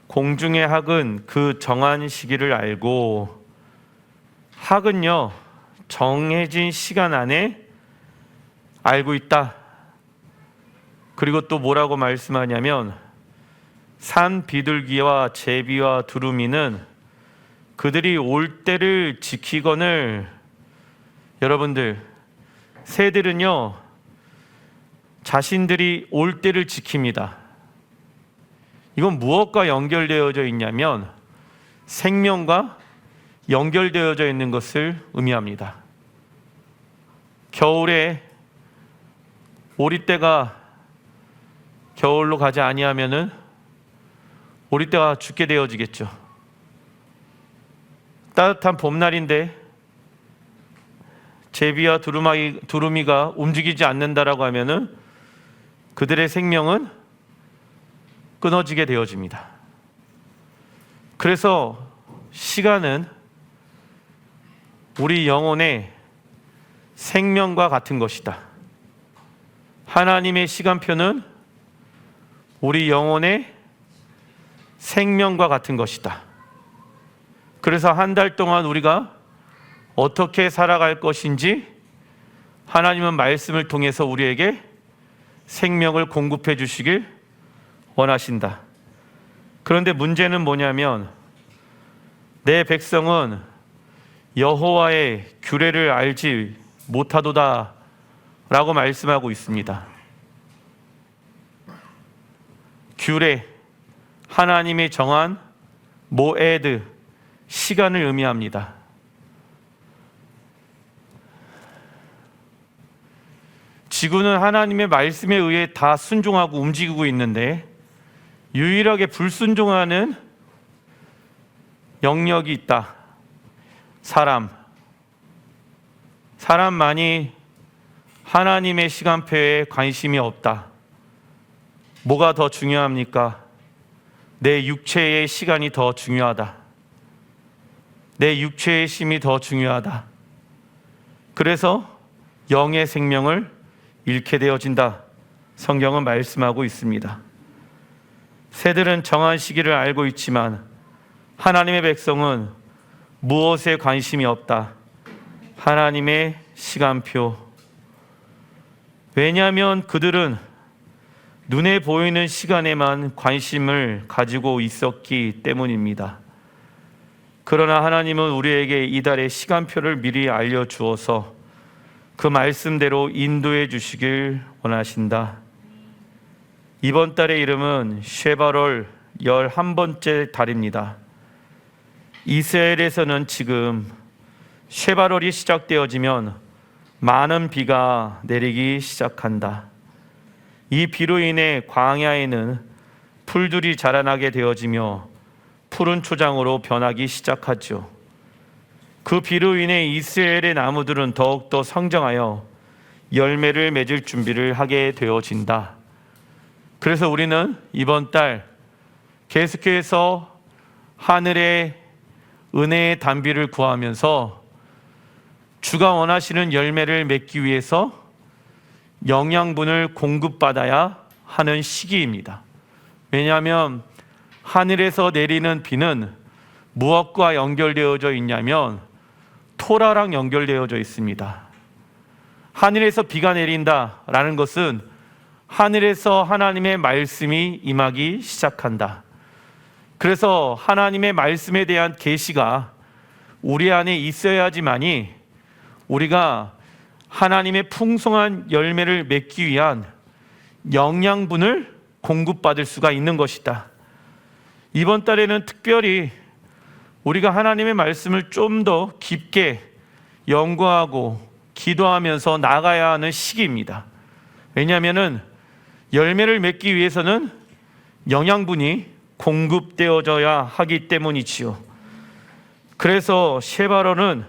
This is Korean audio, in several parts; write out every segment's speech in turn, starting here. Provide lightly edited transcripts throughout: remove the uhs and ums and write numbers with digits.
공중의 학은 그 정한 시기를 알고, 학은요 정해진 시간 안에 알고 있다. 그리고 또 뭐라고 말씀하냐면 산 비둘기와 제비와 두루미는 그들이 올 때를 지키거늘, 여러분들 새들은요 자신들이 올 때를 지킵니다. 이건 무엇과 연결되어져 있냐면 생명과 연결되어져 있는 것을 의미합니다. 겨울에 오리떼가 겨울로 가지 아니하면은 오리떼가 죽게 되어지겠죠. 따뜻한 봄날인데 제비와 두루미가 움직이지 않는다라고 하면은 그들의 생명은 끊어지게 되어집니다. 그래서 시간은 우리 영혼의 생명과 같은 것이다. 하나님의 시간표는 우리 영혼의 생명과 같은 것이다. 그래서 한 달 동안 우리가 어떻게 살아갈 것인지 하나님은 말씀을 통해서 우리에게 생명을 공급해 주시길 원하신다. 그런데 문제는 뭐냐면 내 백성은 여호와의 규례를 알지 못하도다 라고 말씀하고 있습니다. 규례, 하나님이 정한 모에드, 시간을 의미합니다. 지구는 하나님의 말씀에 의해 다 순종하고 움직이고 있는데 유일하게 불순종하는 영역이 있다. 사람만이 하나님의 시간표에 관심이 없다. 뭐가 더 중요합니까? 내 육체의 시간이 더 중요하다. 내 육체의 힘이 더 중요하다. 그래서 영의 생명을 잃게 되어진다. 성경은 말씀하고 있습니다. 새들은 정한 시기를 알고 있지만 하나님의 백성은 무엇에 관심이 없다. 하나님의 시간표. 왜냐하면 그들은 눈에 보이는 시간에만 관심을 가지고 있었기 때문입니다. 그러나 하나님은 우리에게 이달의 시간표를 미리 알려주어서 그 말씀대로 인도해 주시길 원하신다. 이번 달의 이름은 쉐바롤 11번째 달입니다. 이스라엘에서는 지금 쉐바롤이 시작되어지면 많은 비가 내리기 시작한다. 이 비로 인해 광야에는 풀들이 자라나게 되어지며 푸른 초장으로 변하기 시작하죠. 그 비로 인해 이스라엘의 나무들은 더욱더 성장하여 열매를 맺을 준비를 하게 되어진다. 그래서 우리는 이번 달 계속해서 하늘의 은혜의 단비를 구하면서 주가 원하시는 열매를 맺기 위해서 영양분을 공급받아야 하는 시기입니다. 왜냐하면 하늘에서 내리는 비는 무엇과 연결되어져 있냐면 토라랑 연결되어져 있습니다. 하늘에서 비가 내린다라는 것은 하늘에서 하나님의 말씀이 임하기 시작한다. 그래서 하나님의 말씀에 대한 계시가 우리 안에 있어야지만이 우리가 하나님의 풍성한 열매를 맺기 위한 영양분을 공급받을 수가 있는 것이다. 이번 달에는 특별히 우리가 하나님의 말씀을 좀 더 깊게 연구하고 기도하면서 나가야 하는 시기입니다. 왜냐하면 열매를 맺기 위해서는 영양분이 공급되어져야 하기 때문이지요. 그래서 쉐바롤은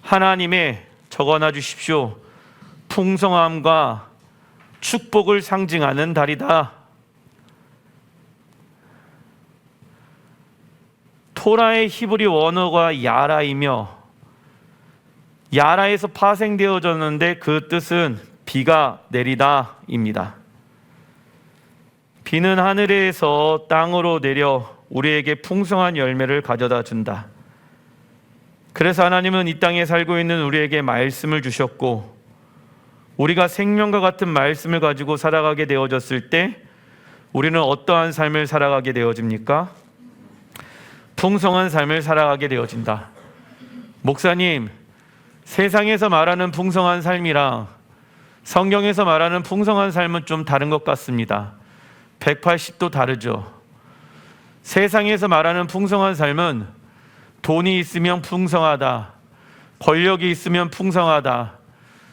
하나님의, 적어놔 주십시오, 풍성함과 축복을 상징하는 달이다. 토라의 히브리 원어가 야라이며 야라에서 파생되어졌는데 그 뜻은 비가 내리다입니다. 비는 하늘에서 땅으로 내려 우리에게 풍성한 열매를 가져다 준다. 그래서 하나님은 이 땅에 살고 있는 우리에게 말씀을 주셨고, 우리가 생명과 같은 말씀을 가지고 살아가게 되어졌을 때 우리는 어떠한 삶을 살아가게 되어집니까? 풍성한 삶을 살아가게 되어진다. 목사님, 세상에서 말하는 풍성한 삶이랑 성경에서 말하는 풍성한 삶은 좀 다른 것 같습니다. 180도 다르죠. 세상에서 말하는 풍성한 삶은 돈이 있으면 풍성하다, 권력이 있으면 풍성하다,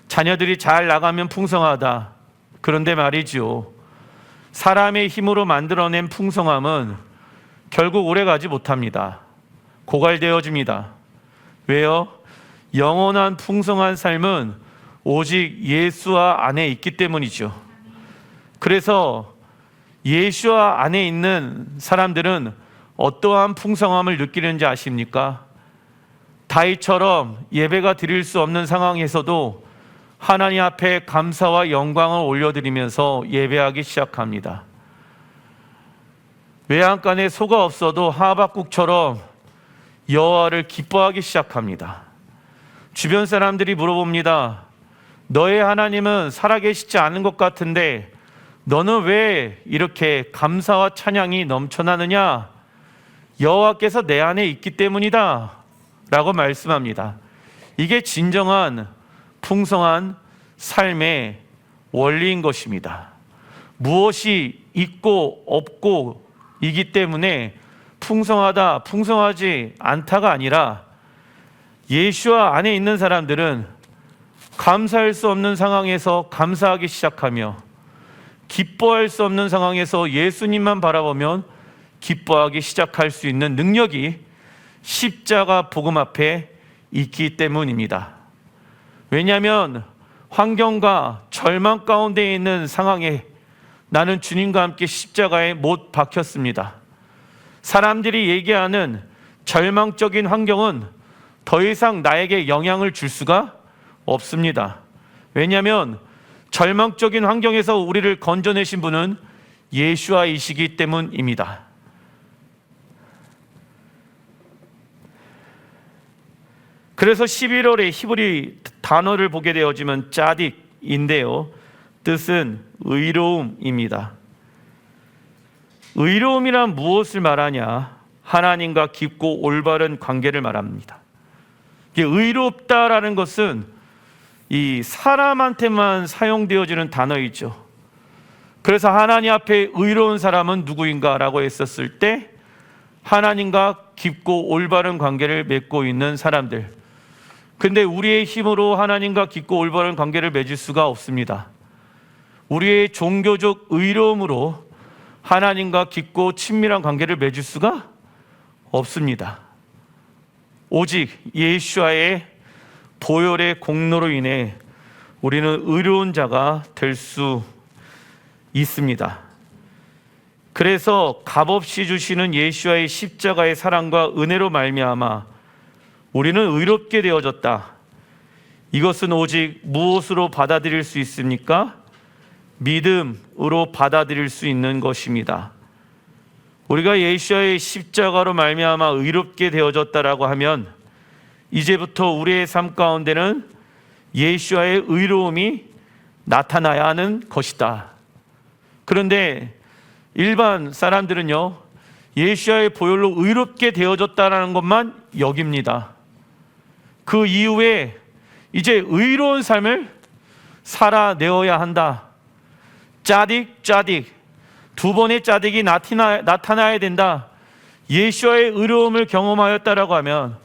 자녀들이 잘 나가면 풍성하다. 그런데 말이죠, 사람의 힘으로 만들어낸 풍성함은 결국 오래가지 못합니다. 고갈되어집니다. 왜요? 영원한 풍성한 삶은 오직 예수와 안에 있기 때문이죠. 그래서 예수와 안에 있는 사람들은 어떠한 풍성함을 느끼는지 아십니까? 다윗처럼 예배가 드릴 수 없는 상황에서도 하나님 앞에 감사와 영광을 올려드리면서 예배하기 시작합니다. 외양간에 소가 없어도 하박국처럼 여호와를 기뻐하기 시작합니다. 주변 사람들이 물어봅니다. 너의 하나님은 살아계시지 않은 것 같은데 너는 왜 이렇게 감사와 찬양이 넘쳐나느냐? 여호와께서 내 안에 있기 때문이다 라고 말씀합니다. 이게 진정한 풍성한 삶의 원리인 것입니다. 무엇이 있고 없고 이기 때문에 풍성하다, 풍성하지 않다가 아니라 예수와 안에 있는 사람들은 감사할 수 없는 상황에서 감사하기 시작하며 기뻐할 수 없는 상황에서 예수님만 바라보면 기뻐하기 시작할 수 있는 능력이 십자가 복음 앞에 있기 때문입니다. 왜냐하면 환경과 절망 가운데 있는 상황에 나는 주님과 함께 십자가에 못 박혔습니다. 사람들이 얘기하는 절망적인 환경은 더 이상 나에게 영향을 줄 수가 없습니다. 왜냐하면 절망적인 환경에서 우리를 건져내신 분은 예수와이시기 때문입니다. 그래서 11월에 히브리 단어를 보게 되어지면 짜딕인데요, 뜻은 의로움입니다. 의로움이란 무엇을 말하냐? 하나님과 깊고 올바른 관계를 말합니다. 의롭다라는 것은 이 사람한테만 사용되어지는 단어이죠. 그래서 하나님 앞에 의로운 사람은 누구인가 라고 했었을 때 하나님과 깊고 올바른 관계를 맺고 있는 사람들. 근데 우리의 힘으로 하나님과 깊고 올바른 관계를 맺을 수가 없습니다. 우리의 종교적 의로움으로 하나님과 깊고 친밀한 관계를 맺을 수가 없습니다. 오직 예수와의 보혈의 공로로 인해 우리는 의로운 자가 될 수 있습니다. 그래서 값없이 주시는 예수와의 십자가의 사랑과 은혜로 말미암아 우리는 의롭게 되어졌다. 이것은 오직 무엇으로 받아들일 수 있습니까? 믿음으로 받아들일 수 있는 것입니다. 우리가 예수와의 십자가로 말미암아 의롭게 되어졌다라고 하면 이제부터 우리의 삶 가운데는 예수와의 의로움이 나타나야 하는 것이다. 그런데 일반 사람들은요, 예수와의 보혈로 의롭게 되어졌다라는 것만 여깁니다. 그 이후에 이제 의로운 삶을 살아내어야 한다. 짜딕 두 번의 짜딕이 나타나야 된다. 예수와의 의로움을 경험하였다라고 하면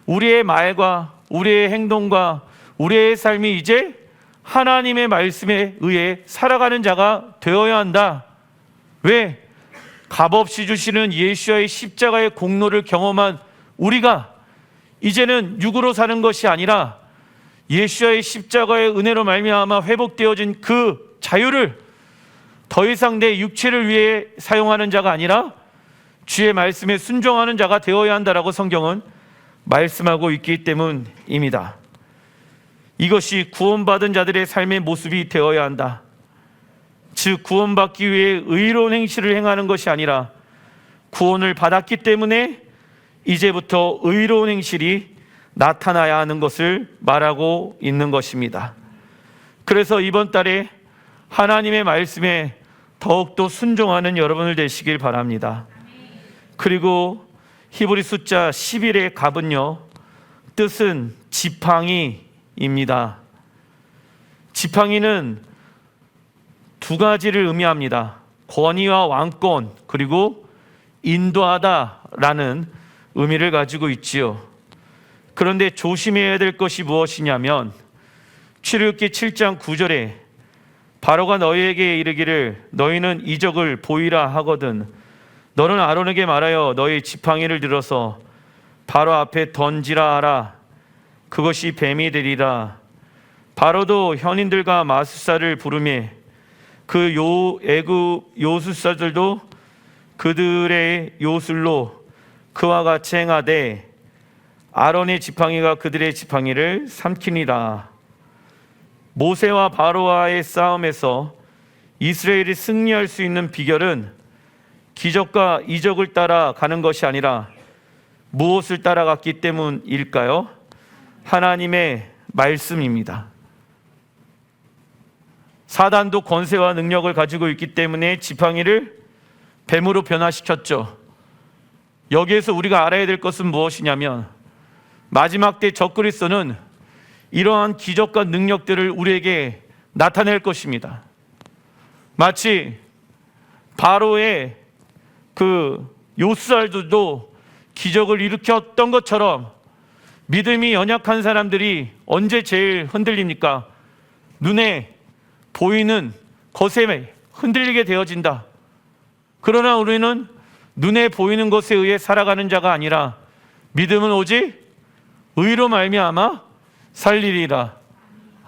우리의 말과 우리의 행동과 우리의 삶이 이제 하나님의 말씀에 의해 살아가는 자가 되어야 한다. 왜? 값없이 주시는 예수와의 십자가의 공로를 경험한 우리가 이제는 육으로 사는 것이 아니라 예수와의 십자가의 은혜로 말미암아 회복되어진 그 자유를 더 이상 내 육체를 위해 사용하는 자가 아니라 주의 말씀에 순종하는 자가 되어야 한다라고 성경은 말씀하고 있기 때문입니다. 이것이 구원받은 자들의 삶의 모습이 되어야 한다. 즉 구원받기 위해 의로운 행실을 행하는 것이 아니라 구원을 받았기 때문에 이제부터 의로운 행실이 나타나야 하는 것을 말하고 있는 것입니다. 그래서 이번 달에 하나님의 말씀에 더욱더 순종하는 여러분들 되시길 바랍니다. 그리고 히브리 숫자 11의 갑은요, 뜻은 지팡이입니다. 지팡이는 두 가지를 의미합니다. 권위와 왕권, 그리고 인도하다라는 의미를 가지고 있지요. 그런데 조심해야 될 것이 무엇이냐면 출애굽기 7장 9절에 바로가 너희에게 이르기를 너희는 이적을 보이라 하거든 너는 아론에게 말하여 너희 지팡이를 들어서 바로 앞에 던지라 하라. 그것이 뱀이 되리라. 바로도 현인들과 마술사를 부르매 그 애굽 요술사들도 그들의 요술로 그와 같이 행하되 아론의 지팡이가 그들의 지팡이를 삼키니라. 모세와 바로와의 싸움에서 이스라엘이 승리할 수 있는 비결은 기적과 이적을 따라가는 것이 아니라 무엇을 따라갔기 때문일까요? 하나님의 말씀입니다. 사단도 권세와 능력을 가지고 있기 때문에 지팡이를 뱀으로 변화시켰죠. 여기에서 우리가 알아야 될 것은 무엇이냐면 마지막 때 적그리스도는 이러한 기적과 능력들을 우리에게 나타낼 것입니다. 마치 바로의 그 요술사들도 기적을 일으켰던 것처럼 믿음이 연약한 사람들이 언제 제일 흔들립니까? 눈에 보이는 것에 흔들리게 되어진다. 그러나 우리는 눈에 보이는 것에 의해 살아가는 자가 아니라 믿음은 오직 의로 말미암아 살리리라.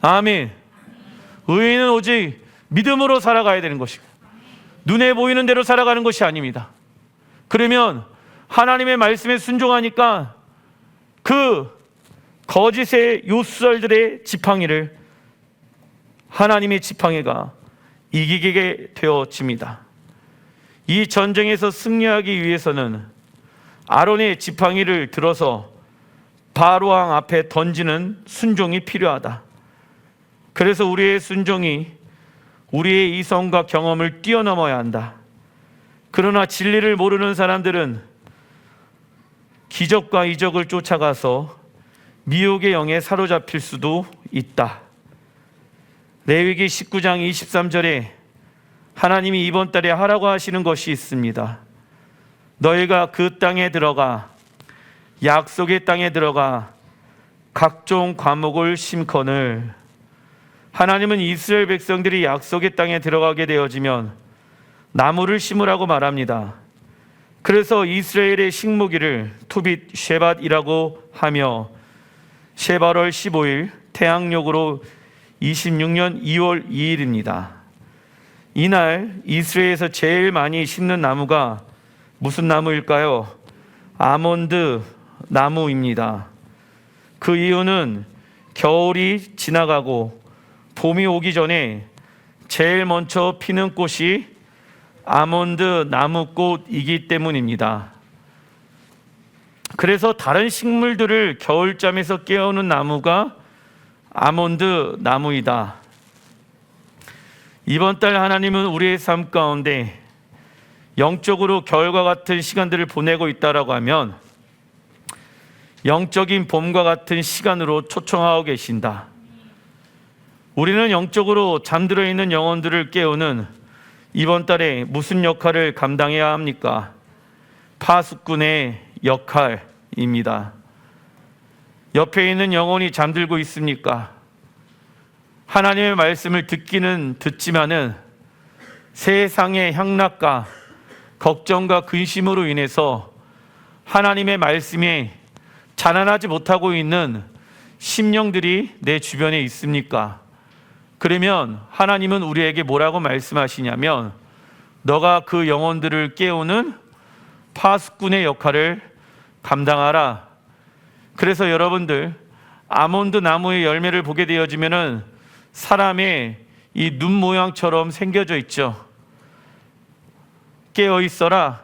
아멘. 의인은 오직 믿음으로 살아가야 되는 것이고 눈에 보이는 대로 살아가는 것이 아닙니다. 그러면 하나님의 말씀에 순종하니까 그 거짓의 요술들의 지팡이를 하나님의 지팡이가 이기게 되어집니다. 이 전쟁에서 승리하기 위해서는 아론의 지팡이를 들어서 바로왕 앞에 던지는 순종이 필요하다. 그래서 우리의 순종이 우리의 이성과 경험을 뛰어넘어야 한다. 그러나 진리를 모르는 사람들은 기적과 이적을 쫓아가서 미혹의 영에 사로잡힐 수도 있다. 레위기 19장 23절에 하나님이 이번 달에 하라고 하시는 것이 있습니다. 너희가 그 땅에 들어가 약속의 땅에 들어가 각종 과목을 심거늘. 하나님은 이스라엘 백성들이 약속의 땅에 들어가게 되어지면 나무를 심으라고 말합니다. 그래서 이스라엘의 식무기를 투빗 쉐밧이라고 하며 쉐바월 15일 태양력으로 26년 2월 2일입니다. 이날 이스라엘에서 제일 많이 심는 나무가 무슨 나무일까요? 아몬드 나무입니다. 그 이유는 겨울이 지나가고 봄이 오기 전에 제일 먼저 피는 꽃이 아몬드 나무꽃이기 때문입니다. 그래서 다른 식물들을 겨울잠에서 깨우는 나무가 아몬드 나무이다. 이번 달 하나님은 우리의 삶 가운데 영적으로 겨울과 같은 시간들을 보내고 있다라고 하면 영적인 봄과 같은 시간으로 초청하고 계신다. 우리는 영적으로 잠들어 있는 영혼들을 깨우는 이번 달에 무슨 역할을 감당해야 합니까? 파수꾼의 역할입니다. 옆에 있는 영혼이 잠들고 있습니까? 하나님의 말씀을 듣기는 듣지만은 세상의 향락과 걱정과 근심으로 인해서 하나님의 말씀에 자라나지 못하고 있는 심령들이 내 주변에 있습니까? 그러면 하나님은 우리에게 뭐라고 말씀하시냐면 너가 그 영혼들을 깨우는 파수꾼의 역할을 감당하라. 그래서 여러분들 아몬드 나무의 열매를 보게 되어지면은 사람의 이 눈 모양처럼 생겨져 있죠. 깨어 있어라.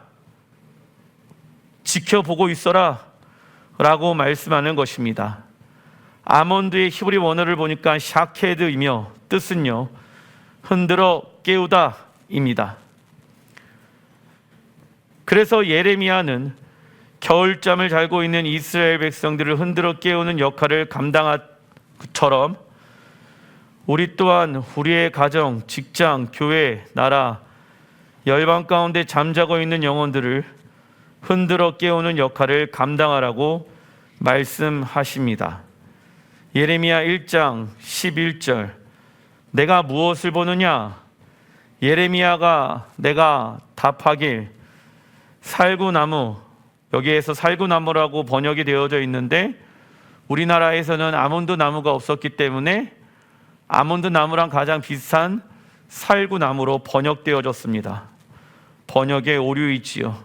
지켜보고 있어라 라고 말씀하는 것입니다. 아몬드의 히브리 원어를 보니까 샤케드이며 뜻은요, 흔들어 깨우다 입니다. 그래서 예레미야는 겨울잠을 자고 있는 이스라엘 백성들을 흔들어 깨우는 역할을 감당한 것처럼 우리 또한 우리의 가정, 직장, 교회, 나라, 열방 가운데 잠자고 있는 영혼들을 흔들어 깨우는 역할을 감당하라고 말씀하십니다. 예레미야 1장 11절, 내가 무엇을 보느냐? 예레미야가 내가 답하길, 살구나무, 여기에서 살구나무라고 번역이 되어져 있는데 우리나라에서는 아몬드 나무가 없었기 때문에 아몬드 나무랑 가장 비슷한 살구나무로 번역되어졌습니다. 번역의 오류이지요.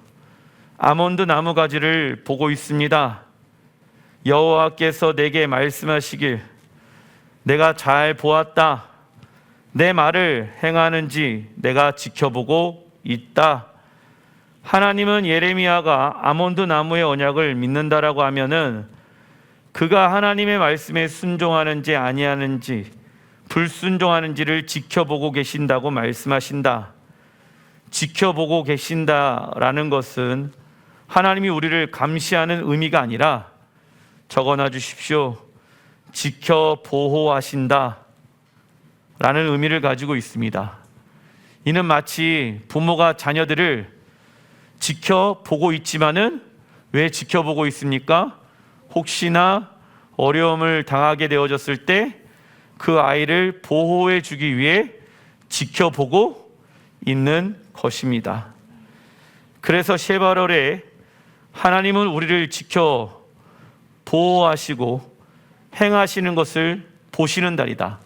아몬드 나무 가지를 보고 있습니다. 여호와께서 내게 말씀하시길, 내가 잘 보았다. 내 말을 행하는지 내가 지켜보고 있다. 하나님은 예레미야가 아몬드 나무의 언약을 믿는다라고 하면은 그가 하나님의 말씀에 순종하는지 아니하는지, 불순종하는지를 지켜보고 계신다고 말씀하신다. 지켜보고 계신다라는 것은 하나님이 우리를 감시하는 의미가 아니라, 적어놔 주십시오, 지켜보호하신다 라는 의미를 가지고 있습니다. 이는 마치 부모가 자녀들을 지켜보고 있지만은 왜 지켜보고 있습니까? 혹시나 어려움을 당하게 되어졌을 때 그 아이를 보호해 주기 위해 지켜보고 있는 것입니다. 그래서 셰바럴에 하나님은 우리를 지켜 보호하시고 행하시는 것을 보시는 달이다.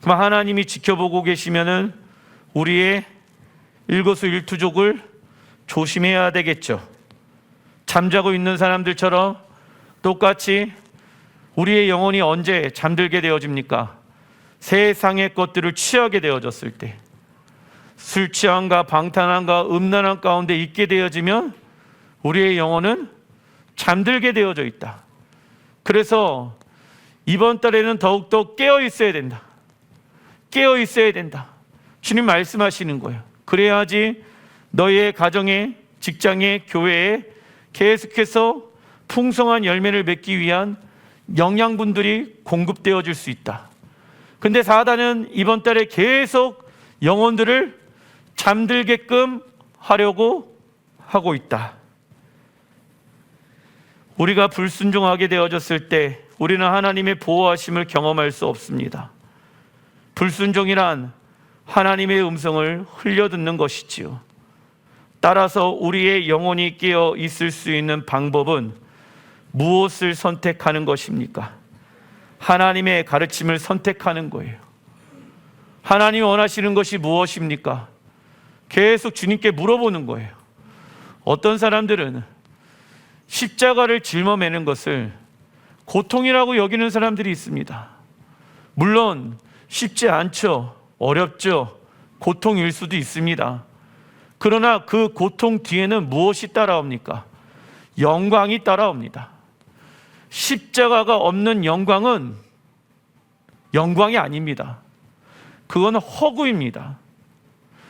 그럼 하나님이 지켜보고 계시면은 우리의 일거수일투족을 조심해야 되겠죠. 잠자고 있는 사람들처럼 똑같이 우리의 영혼이 언제 잠들게 되어집니까? 세상의 것들을 취하게 되어졌을 때, 술 취함과 방탕함과 음란함 가운데 있게 되어지면 우리의 영혼은 잠들게 되어져 있다. 그래서 이번 달에는 더욱더 깨어 있어야 된다. 깨어 있어야 된다. 주님 말씀하시는 거예요. 그래야지 너희의 가정에, 직장에, 교회에 계속해서 풍성한 열매를 맺기 위한 영양분들이 공급되어질 수 있다. 근데 사단은 이번 달에 계속 영혼들을 잠들게끔 하려고 하고 있다. 우리가 불순종하게 되어졌을 때 우리는 하나님의 보호하심을 경험할 수 없습니다. 불순종이란 하나님의 음성을 흘려듣는 것이지요. 따라서 우리의 영혼이 깨어 있을 수 있는 방법은 무엇을 선택하는 것입니까? 하나님의 가르침을 선택하는 거예요. 하나님이 원하시는 것이 무엇입니까? 계속 주님께 물어보는 거예요. 어떤 사람들은 십자가를 짊어매는 것을 고통이라고 여기는 사람들이 있습니다. 물론 쉽지 않죠. 어렵죠. 고통일 수도 있습니다. 그러나 그 고통 뒤에는 무엇이 따라옵니까? 영광이 따라옵니다. 십자가가 없는 영광은 영광이 아닙니다. 그건 허구입니다.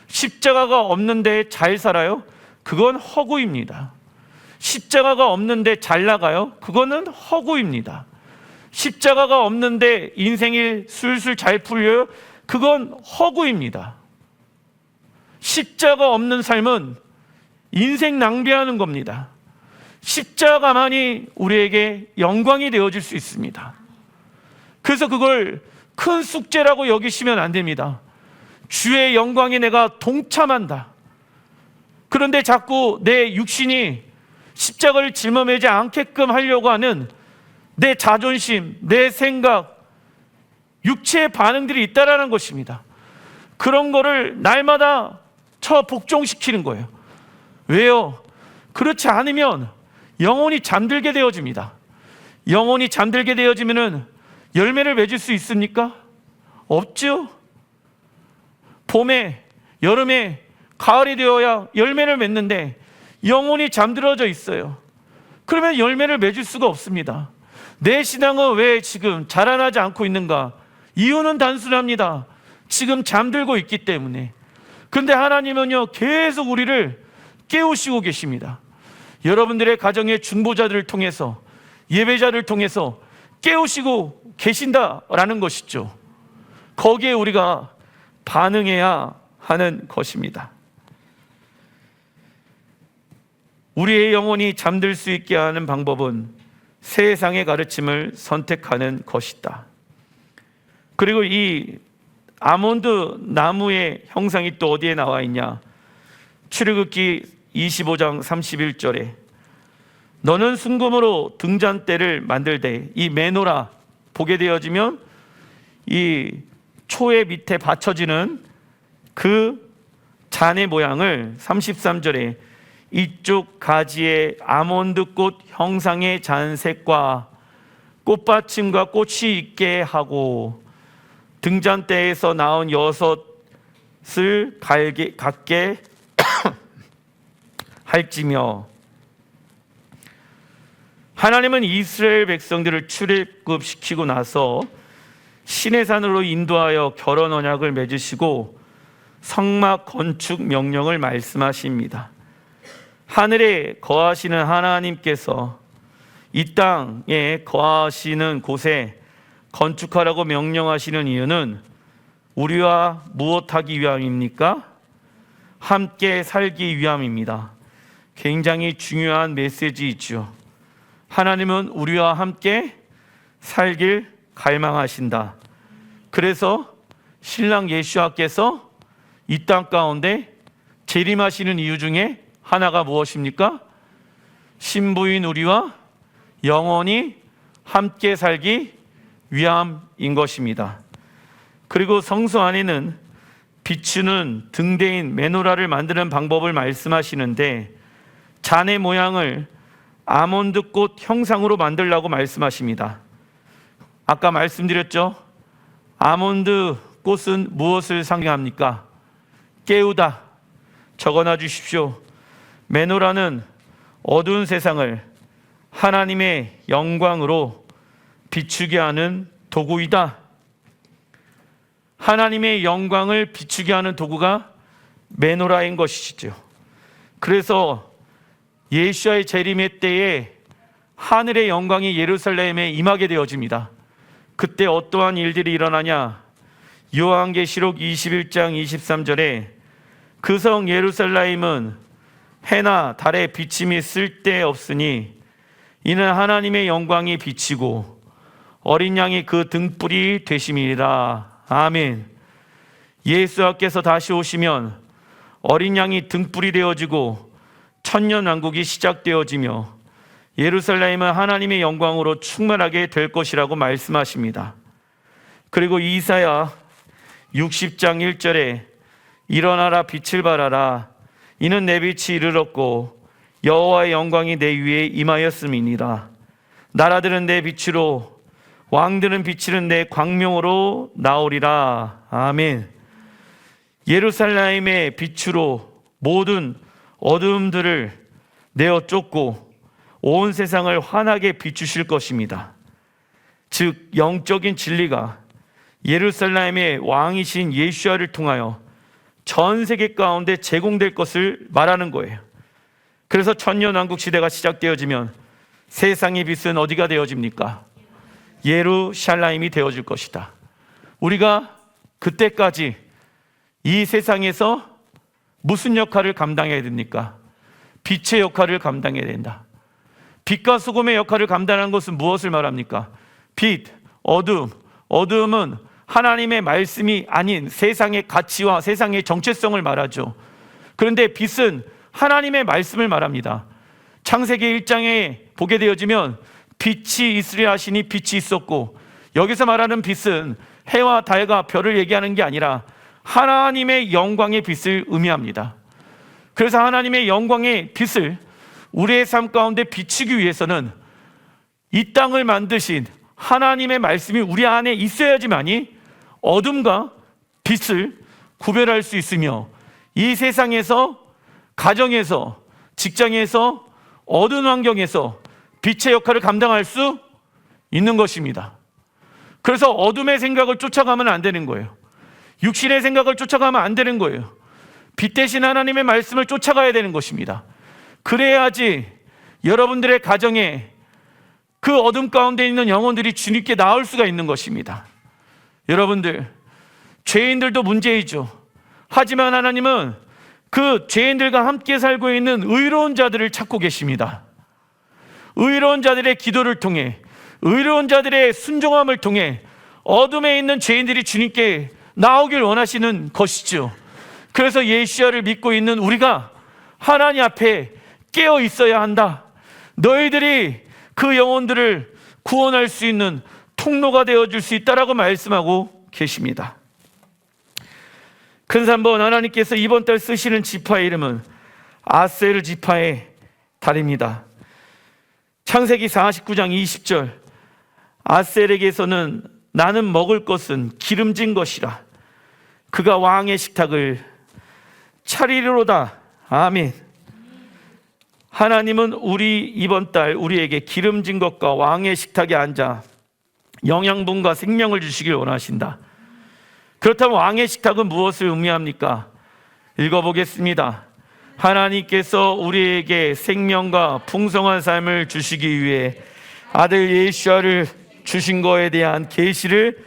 십자가가 없는데 잘 살아요? 그건 허구입니다. 십자가가 없는데 잘 나가요? 그거는 허구입니다. 십자가가 없는데 인생이 술술 잘 풀려요? 그건 허구입니다. 십자가 없는 삶은 인생 낭비하는 겁니다. 십자가만이 우리에게 영광이 되어질 수 있습니다. 그래서 그걸 큰 숙제라고 여기시면 안 됩니다. 주의 영광에 내가 동참한다. 그런데 자꾸 내 육신이 십자가를 짊어매지 않게끔 하려고 하는 내 자존심, 내 생각, 육체의 반응들이 있다라는 것입니다. 그런 거를 날마다 복종시키는 거예요. 왜요? 그렇지 않으면 영혼이 잠들게 되어집니다. 영혼이 잠들게 되어지면은 열매를 맺을 수 있습니까? 없죠. 봄에, 여름에, 가을이 되어야 열매를 맺는데 영혼이 잠들어져 있어요. 그러면 열매를 맺을 수가 없습니다. 내 신앙은 왜 지금 자라나지 않고 있는가? 이유는 단순합니다. 지금 잠들고 있기 때문에. 그런데 하나님은요, 계속 우리를 깨우시고 계십니다. 여러분들의 가정의 중보자들을 통해서, 예배자를 통해서 깨우시고 계신다라는 것이죠. 거기에 우리가 반응해야 하는 것입니다. 우리의 영혼이 잠들 수 있게 하는 방법은 세상의 가르침을 선택하는 것이다. 그리고 이 아몬드 나무의 형상이 또 어디에 나와 있냐? 출애굽기 25장 31절에 너는 순금으로 등잔대를 만들되 이 메노라 보게 되어지면 이 초의 밑에 받쳐지는 그 잔의 모양을 33절에 이쪽 가지에 아몬드 꽃 형상의 잔색과 꽃받침과 꽃이 있게 하고 등잔대에서 나온 6을 갖게 할지며. 하나님은 이스라엘 백성들을 출애굽시키고 나서 시내산으로 인도하여 결혼 언약을 맺으시고 성막 건축 명령을 말씀하십니다. 하늘에 거하시는 하나님께서 이 땅에 거하시는 곳에 건축하라고 명령하시는 이유는 우리와 무엇하기 위함입니까? 함께 살기 위함입니다. 굉장히 중요한 메시지이죠. 하나님은 우리와 함께 살길 갈망하신다. 그래서 신랑 예수와께서 이 땅 가운데 재림하시는 이유 중에 하나가 무엇입니까? 신부인 우리와 영원히 함께 살기 위함인 것입니다. 그리고 성소 안에는 비추는 등대인 메노라를 만드는 방법을 말씀하시는데 잔의 모양을 아몬드 꽃 형상으로 만들라고 말씀하십니다. 아까 말씀드렸죠? 아몬드 꽃은 무엇을 상징합니까? 깨우다. 적어놔 주십시오. 메노라는 어두운 세상을 하나님의 영광으로 비추게 하는 도구이다. 하나님의 영광을 비추게 하는 도구가 메노라인 것이죠. 그래서 예수와의 재림의 때에 하늘의 영광이 예루살렘에 임하게 되어집니다. 그때 어떠한 일들이 일어나냐? 요한계시록 21장 23절에 그 성 예루살렘은 해나 달의 비침이 쓸데없으니 이는 하나님의 영광이 비치고 어린 양이 그 등불이 되심이라. 아멘. 예수께서 다시 오시면 어린 양이 등불이 되어지고 천년왕국이 시작되어지며 예루살렘은 하나님의 영광으로 충만하게 될 것이라고 말씀하십니다. 그리고 이사야 60장 1절에 일어나라 빛을 발하라 이는 내 빛이 이르렀고 여호와의 영광이 내 위에 임하였음이니라. 나라들은 내 빛으로 왕들은 비치는 내 광명으로 나오리라. 아멘. 예루살렘의 빛으로 모든 어둠들을 내어 쫓고 온 세상을 환하게 비추실 것입니다. 즉 영적인 진리가 예루살렘의 왕이신 예수아를 통하여 전 세계 가운데 제공될 것을 말하는 거예요. 그래서 천년왕국 시대가 시작되어지면 세상의 빛은 어디가 되어집니까? 예루살렘이 되어질 것이다. 우리가 그때까지 이 세상에서 무슨 역할을 감당해야 됩니까? 빛의 역할을 감당해야 된다. 빛과 소금의 역할을 감당하는 것은 무엇을 말합니까? 빛, 어둠. 어둠은 하나님의 말씀이 아닌 세상의 가치와 세상의 정체성을 말하죠. 그런데 빛은 하나님의 말씀을 말합니다. 창세기 1장에 보게 되어지면 빛이 있으려 하시니 빛이 있었고, 여기서 말하는 빛은 해와 달과 별을 얘기하는 게 아니라 하나님의 영광의 빛을 의미합니다. 그래서 하나님의 영광의 빛을 우리의 삶 가운데 비추기 위해서는 이 땅을 만드신 하나님의 말씀이 우리 안에 있어야지만이 어둠과 빛을 구별할 수 있으며, 이 세상에서, 가정에서, 직장에서, 어두운 환경에서 빛의 역할을 감당할 수 있는 것입니다. 그래서 어둠의 생각을 쫓아가면 안 되는 거예요. 육신의 생각을 쫓아가면 안 되는 거예요. 빛 대신 하나님의 말씀을 쫓아가야 되는 것입니다. 그래야지 여러분들의 가정에 그 어둠 가운데 있는 영혼들이 주님께 나올 수가 있는 것입니다. 여러분들, 죄인들도 문제이죠. 하지만 하나님은 그 죄인들과 함께 살고 있는 의로운 자들을 찾고 계십니다. 의로운 자들의 기도를 통해, 의로운 자들의 순종함을 통해 어둠에 있는 죄인들이 주님께 나오길 원하시는 것이죠. 그래서 예수야를 믿고 있는 우리가 하나님 앞에 깨어 있어야 한다. 너희들이 그 영혼들을 구원할 수 있는 통로가 되어줄 수 있다라고 말씀하고 계십니다. 큰 산번 하나님께서 이번 달 쓰시는 지파의 이름은 아셀 지파의 달입니다. 창세기 49장 20절, 아셀에게서는 나는 먹을 것은 기름진 것이라 그가 왕의 식탁을 차리리로다. 아멘. 하나님은 이번 달 우리에게 기름진 것과 왕의 식탁에 앉아 영양분과 생명을 주시길 원하신다. 그렇다면 왕의 식탁은 무엇을 의미합니까? 읽어보겠습니다. 하나님께서 우리에게 생명과 풍성한 삶을 주시기 위해 아들 예수야를 주신 것에 대한 계시를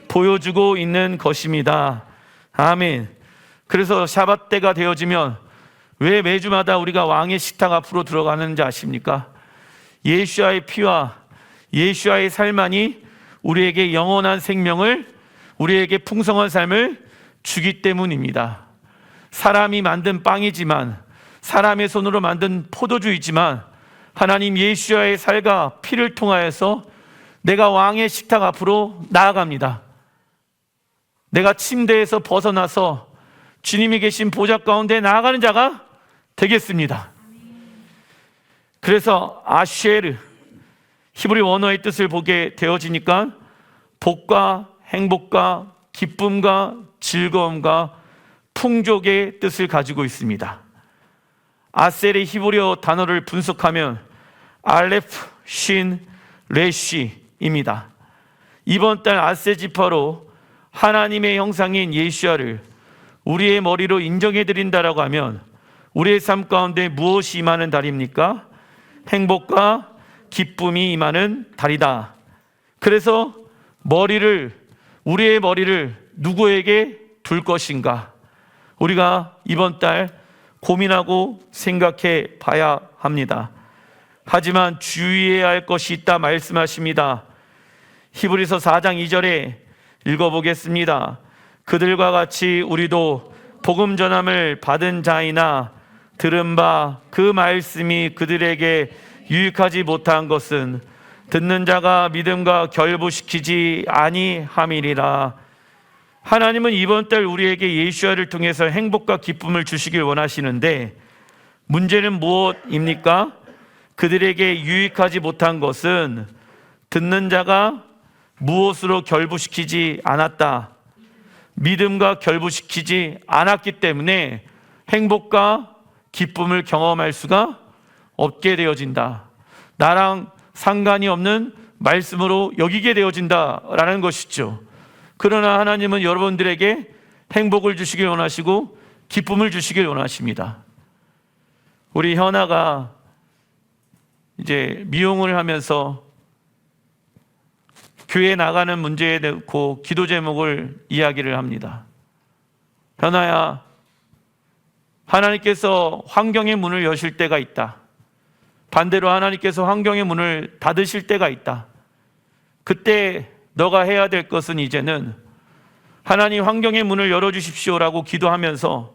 보여주고 있는 것입니다. 아멘. 그래서 샤밧 때가 되어지면 왜 매주마다 우리가 왕의 식탁 앞으로 들어가는지 아십니까? 예수야의 피와 예수야의 살만이 우리에게 영원한 생명을, 우리에게 풍성한 삶을 주기 때문입니다. 사람이 만든 빵이지만, 사람의 손으로 만든 포도주이지만 하나님 예수야의 살과 피를 통하여서 내가 왕의 식탁 앞으로 나아갑니다. 내가 침대에서 벗어나서 주님이 계신 보좌 가운데 나아가는 자가 되겠습니다. 그래서 아쉐르, 히브리 원어의 뜻을 보게 되어지니까 복과 행복과 기쁨과 즐거움과 풍족의 뜻을 가지고 있습니다. 아셀의 히브리어 단어를 분석하면 알레프, 신, 레쉬입니다. 이번 달 아셀 지파로 하나님의 형상인 예수야를 우리의 머리로 인정해 드린다라고 하면 우리의 삶 가운데 무엇이 임하는 달입니까? 행복과 기쁨이 임하는 달이다. 그래서 우리의 머리를 누구에게 둘 것인가? 우리가 이번 달 고민하고 생각해 봐야 합니다. 하지만 주의해야 할 것이 있다 말씀하십니다. 히브리서 4장 2절에 읽어보겠습니다. 그들과 같이 우리도 복음 전함을 받은 자이나 들은 바 그 말씀이 그들에게 유익하지 못한 것은 듣는 자가 믿음과 결부시키지 아니함이리라. 하나님은 이번 달 우리에게 예수야를 통해서 행복과 기쁨을 주시길 원하시는데 문제는 무엇입니까? 그들에게 유익하지 못한 것은 듣는 자가 무엇으로 결부시키지 않았다. 믿음과 결부시키지 않았기 때문에 행복과 기쁨을 경험할 수가 없게 되어진다. 나랑 상관이 없는 말씀으로 여기게 되어진다라는 것이죠. 그러나 하나님은 여러분들에게 행복을 주시길 원하시고 기쁨을 주시길 원하십니다. 우리 현아가 이제 미용을 하면서 교회 나가는 문제에 대고 기도 제목을 이야기를 합니다. 현아야, 하나님께서 환경의 문을 여실 때가 있다. 반대로 하나님께서 환경의 문을 닫으실 때가 있다. 그때 너가 해야 될 것은 이제는 하나님 환경의 문을 열어주십시오라고 기도하면서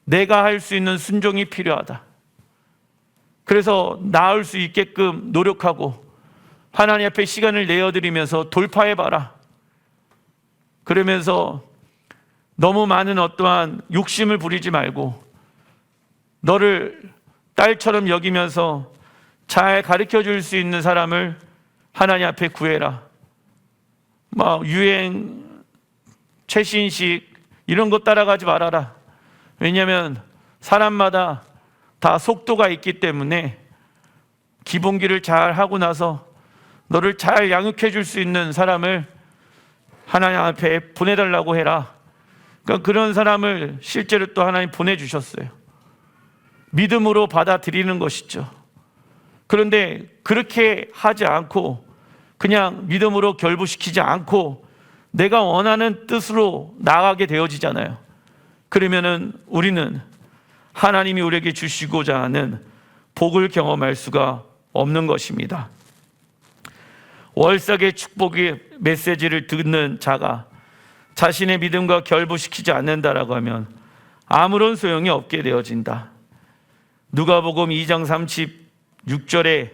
내가 할 수 있는 순종이 필요하다. 그래서 나을 수 있게끔 노력하고 하나님 앞에 시간을 내어드리면서 돌파해봐라. 그러면서 너무 많은 어떠한 욕심을 부리지 말고 너를 딸처럼 여기면서 잘 가르쳐 줄 수 있는 사람을 하나님 앞에 구해라. 유행, 최신식 이런 거 따라가지 말아라. 왜냐하면 사람마다 다 속도가 있기 때문에 기본기를 잘 하고 나서 너를 잘 양육해 줄 수 있는 사람을 하나님 앞에 보내달라고 해라. 그러니까 그런 사람을 실제로 또 하나님 보내주셨어요. 믿음으로 받아들이는 것이죠. 그런데 그렇게 하지 않고 그냥 믿음으로 결부시키지 않고 내가 원하는 뜻으로 나가게 되어지잖아요. 그러면은 우리는 하나님이 우리에게 주시고자 하는 복을 경험할 수가 없는 것입니다. 월삭의 축복의 메시지를 듣는 자가 자신의 믿음과 결부시키지 않는다라고 하면 아무런 소용이 없게 되어진다. 누가복음 2장 36절에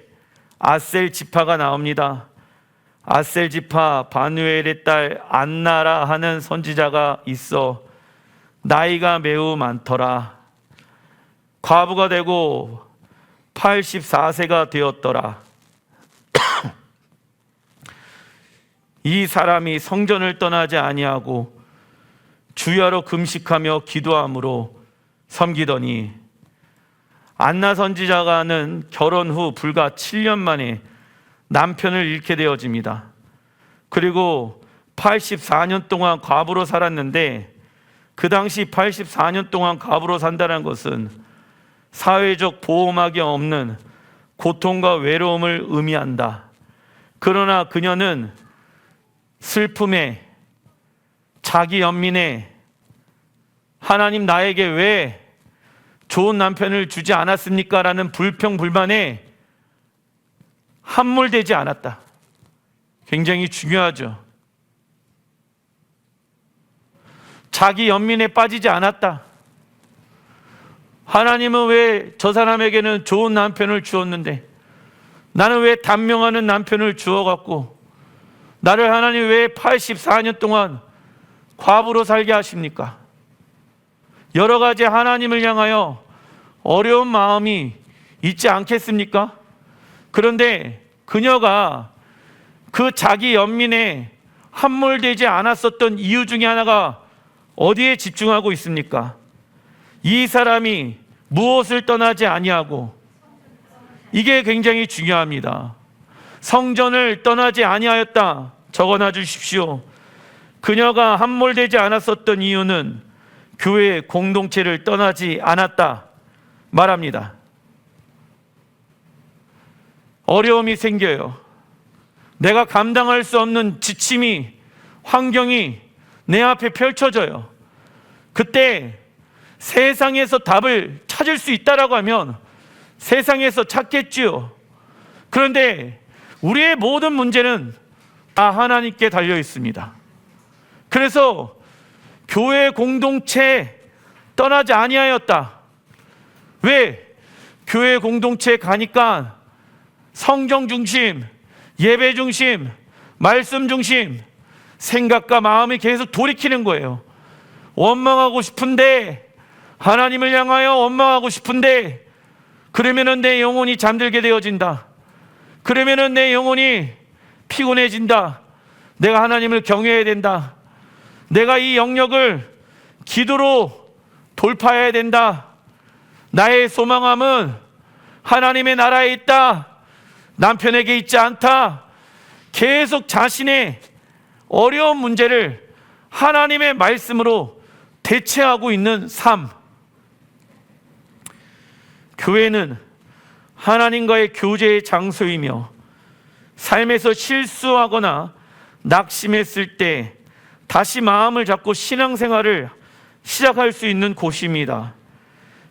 아셀 지파가 나옵니다. 아셀 지파 바누엘의 딸 안나라 하는 선지자가 있어 나이가 매우 많더라. 과부가 되고 84세가 되었더라. 이 사람이 성전을 떠나지 아니하고 주야로 금식하며 기도함으로 섬기더니 안나 선지자가는 결혼 후 불과 7년 만에 남편을 잃게 되어집니다. 그리고 84년 동안 과부로 살았는데 그 당시 84년 동안 과부로 산다는 것은 사회적 보호막이 없는 고통과 외로움을 의미한다. 그러나 그녀는 슬픔에 자기 연민에 하나님 나에게 왜 좋은 남편을 주지 않았습니까? 라는 불평불만에 함몰되지 않았다. 굉장히 중요하죠. 자기 연민에 빠지지 않았다. 하나님은 왜 저 사람에게는 좋은 남편을 주었는데 나는 왜 단명하는 남편을 주어갖고 나를 하나님 왜 84년 동안 과부로 살게 하십니까? 여러 가지 하나님을 향하여 어려운 마음이 있지 않겠습니까? 그런데 그녀가 그 자기 연민에 함몰되지 않았었던 이유 중에 하나가 어디에 집중하고 있습니까? 이 사람이 무엇을 떠나지 아니하고, 이게 굉장히 중요합니다. 성전을 떠나지 아니하였다. 적어놔 주십시오. 그녀가 함몰되지 않았었던 이유는 교회 공동체를 떠나지 않았다 말합니다. 어려움이 생겨요. 내가 감당할 수 없는 지침이, 환경이 내 앞에 펼쳐져요. 그때 세상에서 답을 찾을 수 있다라고 하면 세상에서 찾겠지요. 그런데 우리의 모든 문제는 다 하나님께 달려 있습니다. 그래서 교회 공동체 떠나지 아니하였다. 왜? 교회 공동체 가니까 성경 중심, 예배 중심, 말씀 중심, 생각과 마음이 계속 돌이키는 거예요. 원망하고 싶은데, 하나님을 향하여 원망하고 싶은데, 그러면은 내 영혼이 잠들게 되어진다. 그러면은 내 영혼이 피곤해진다. 내가 하나님을 경외해야 된다. 내가 이 영역을 기도로 돌파해야 된다. 나의 소망함은 하나님의 나라에 있다. 남편에게 있지 않다. 계속 자신의 어려운 문제를 하나님의 말씀으로 대체하고 있는 삶. 교회는 하나님과의 교제의 장소이며 삶에서 실수하거나 낙심했을 때 다시 마음을 잡고 신앙생활을 시작할 수 있는 곳입니다.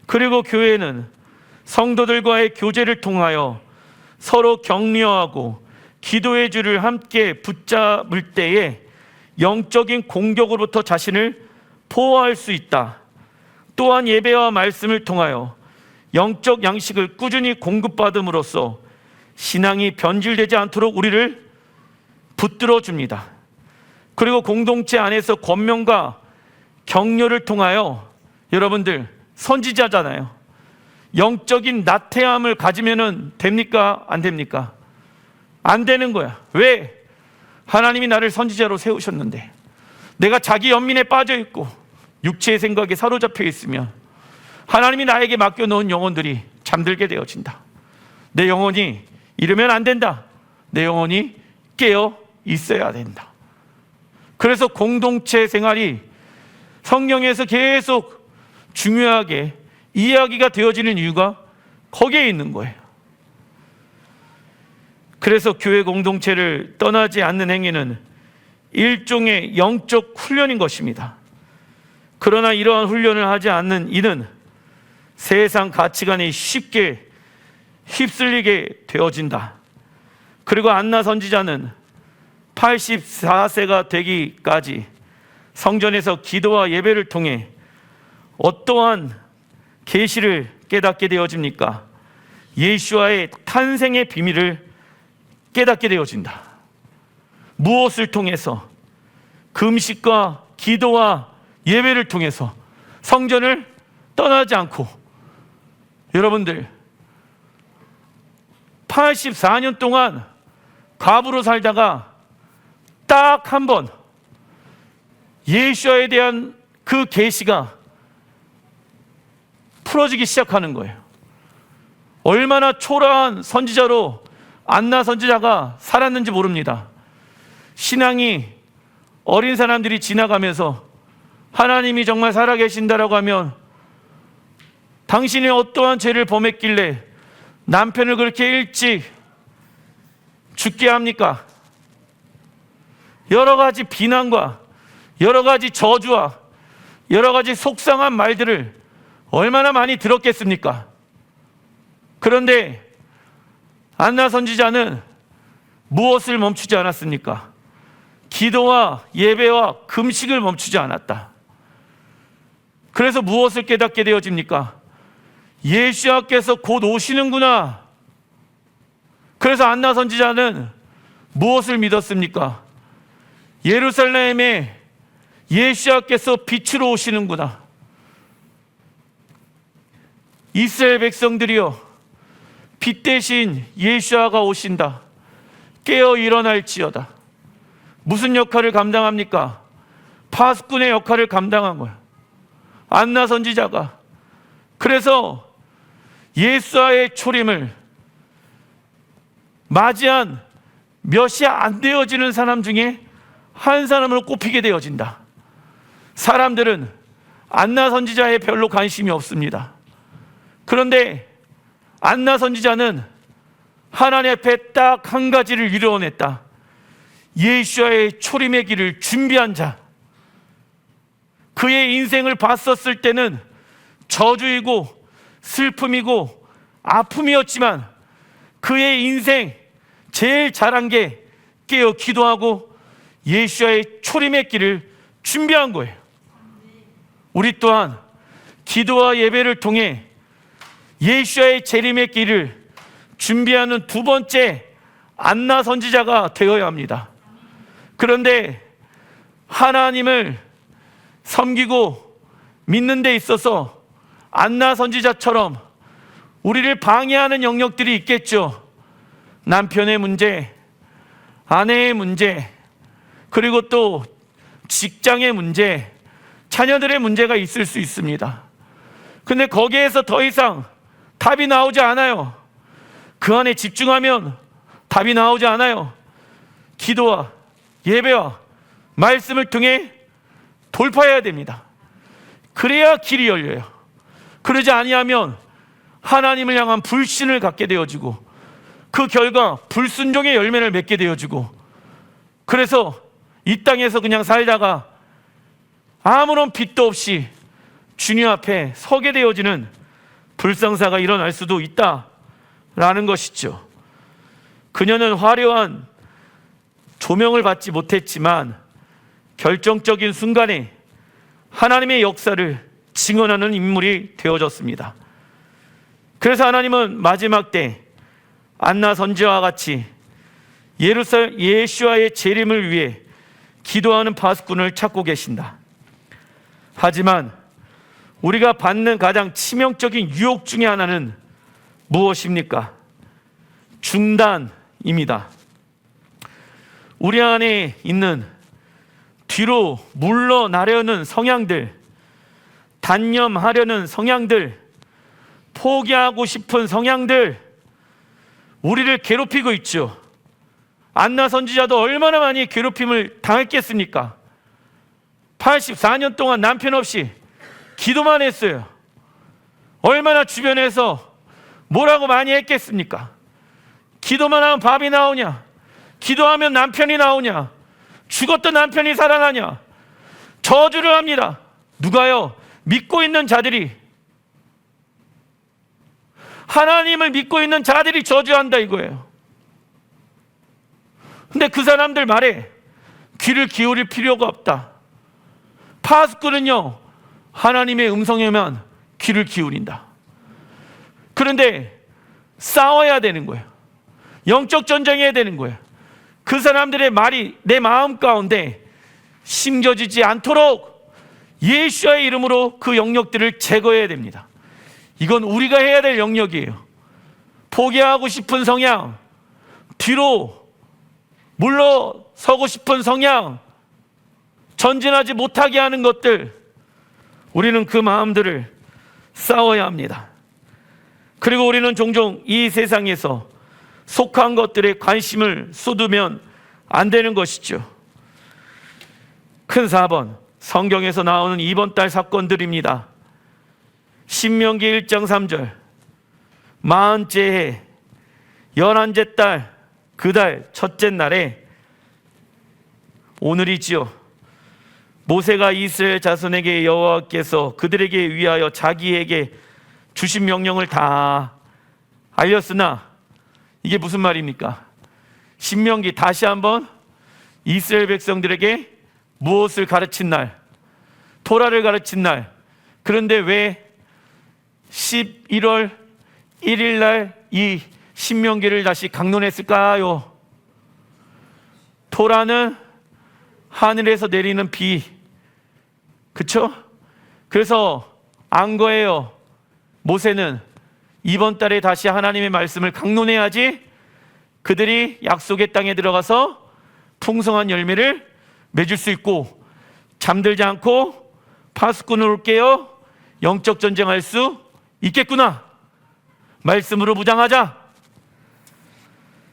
그리고 교회는 성도들과의 교제를 통하여 서로 격려하고 기도의 줄을 함께 붙잡을 때에 영적인 공격으로부터 자신을 보호할 수 있다. 또한 예배와 말씀을 통하여 영적 양식을 꾸준히 공급받음으로써 신앙이 변질되지 않도록 우리를 붙들어 줍니다. 그리고 공동체 안에서 권면과 격려를 통하여, 여러분들 선지자잖아요. 영적인 나태함을 가지면 됩니까? 안 됩니까? 안 되는 거야. 왜? 하나님이 나를 선지자로 세우셨는데 내가 자기 연민에 빠져 있고 육체의 생각에 사로잡혀 있으면 하나님이 나에게 맡겨놓은 영혼들이 잠들게 되어진다. 내 영혼이 이러면 안 된다. 내 영혼이 깨어 있어야 된다. 그래서 공동체 생활이 성경에서 계속 중요하게 이야기가 되어지는 이유가 거기에 있는 거예요. 그래서 교회 공동체를 떠나지 않는 행위는 일종의 영적 훈련인 것입니다. 그러나 이러한 훈련을 하지 않는 이는 세상 가치관에 쉽게 휩쓸리게 되어진다. 그리고 안나 선지자는 84세가 되기까지 성전에서 기도와 예배를 통해 어떠한 계시를 깨닫게 되어집니까? 예수와의 탄생의 비밀을 깨닫게 되어진다. 무엇을 통해서? 금식과 기도와 예배를 통해서 성전을 떠나지 않고, 여러분들 84년 동안 과부로 살다가 딱 한 번 예수와에 대한 그 계시가 풀어지기 시작하는 거예요. 얼마나 초라한 선지자로 안나 선지자가 살았는지 모릅니다. 신앙이 어린 사람들이 지나가면서 하나님이 정말 살아계신다라고 하면 당신이 어떠한 죄를 범했길래 남편을 그렇게 일찍 죽게 합니까? 여러 가지 비난과 여러 가지 저주와 여러 가지 속상한 말들을 얼마나 많이 들었겠습니까? 그런데 안나 선지자는 무엇을 멈추지 않았습니까? 기도와 예배와 금식을 멈추지 않았다. 그래서 무엇을 깨닫게 되어집니까? 예수님께서 곧 오시는구나. 그래서 안나 선지자는 무엇을 믿었습니까? 예루살렘에 예수님께서 빛으로 오시는구나. 이스라엘 백성들이여, 빛 대신 예수아가 오신다. 깨어 일어날지어다. 무슨 역할을 감당합니까? 파수꾼의 역할을 감당한 거야, 안나 선지자가. 그래서 예수아의 초림을 맞이한 몇이 안 되어지는 사람 중에 한 사람으로 꼽히게 되어진다. 사람들은 안나 선지자에 별로 관심이 없습니다. 그런데 안나 선지자는 하나님 앞에 딱 한 가지를 이루어냈다. 예수와의 초림의 길을 준비한 자. 그의 인생을 봤었을 때는 저주이고 슬픔이고 아픔이었지만 그의 인생 제일 잘한 게 깨어 기도하고 예수와의 초림의 길을 준비한 거예요. 우리 또한 기도와 예배를 통해 예수와의 재림의 길을 준비하는 두 번째 안나 선지자가 되어야 합니다. 그런데 하나님을 섬기고 믿는 데 있어서 안나 선지자처럼 우리를 방해하는 영역들이 있겠죠. 남편의 문제, 아내의 문제, 그리고 또 직장의 문제, 자녀들의 문제가 있을 수 있습니다. 근데 거기에서 더 이상 답이 나오지 않아요. 그 안에 집중하면 답이 나오지 않아요. 기도와 예배와 말씀을 통해 돌파해야 됩니다. 그래야 길이 열려요. 그러지 아니하면 하나님을 향한 불신을 갖게 되어지고 그 결과 불순종의 열매를 맺게 되어지고, 그래서 이 땅에서 그냥 살다가 아무런 빚도 없이 주님 앞에 서게 되어지는 불상사가 일어날 수도 있다라는 것이죠. 그녀는 화려한 조명을 받지 못했지만 결정적인 순간에 하나님의 역사를 증언하는 인물이 되어졌습니다. 그래서 하나님은 마지막 때 안나 선지자와 같이 예수와의 재림을 위해 기도하는 파수꾼을 찾고 계신다. 하지만 우리가 받는 가장 치명적인 유혹 중에 하나는 무엇입니까? 중단입니다. 우리 안에 있는 뒤로 물러나려는 성향들, 단념하려는 성향들, 포기하고 싶은 성향들, 우리를 괴롭히고 있죠. 안나 선지자도 얼마나 많이 괴롭힘을 당했겠습니까? 84년 동안 남편 없이 기도만 했어요. 얼마나 주변에서 뭐라고 많이 했겠습니까? 기도만 하면 밥이 나오냐? 기도하면 남편이 나오냐? 죽었던 남편이 살아나냐? 저주를 합니다. 누가요? 믿고 있는 자들이, 하나님을 믿고 있는 자들이 저주한다 이거예요. 근데 그 사람들 말에 귀를 기울일 필요가 없다. 파수꾼은요, 하나님의 음성에만 귀를 기울인다. 그런데 싸워야 되는 거예요. 영적 전쟁해야 되는 거예요. 그 사람들의 말이 내 마음 가운데 심겨지지 않도록 예수의 이름으로 그 영역들을 제거해야 됩니다. 이건 우리가 해야 될 영역이에요. 포기하고 싶은 성향, 뒤로 물러서고 싶은 성향, 전진하지 못하게 하는 것들, 우리는 그 마음들을 싸워야 합니다. 그리고 우리는 종종 이 세상에서 속한 것들에 관심을 쏟으면 안 되는 것이죠. 큰 4번, 성경에서 나오는 이번 달 사건들입니다. 신명기 1장 3절, 40째 해 11째 달 그 달 첫째 날에, 오늘이지요, 모세가 이스라엘 자손에게 여호와께서 그들에게 위하여 자기에게 주신 명령을 다 알렸으나, 이게 무슨 말입니까? 신명기 다시 한번 이스라엘 백성들에게 무엇을 가르친 날? 토라를 가르친 날. 그런데 왜 11월 1일 날 이 신명기를 다시 강론했을까요? 토라는 하늘에서 내리는 비, 그쵸? 그래서 안 거예요. 모세는 이번 달에 다시 하나님의 말씀을 강론해야지 그들이 약속의 땅에 들어가서 풍성한 열매를 맺을 수 있고, 잠들지 않고 파수꾼을 깨어 영적 전쟁할 수 있겠구나. 말씀으로 무장하자.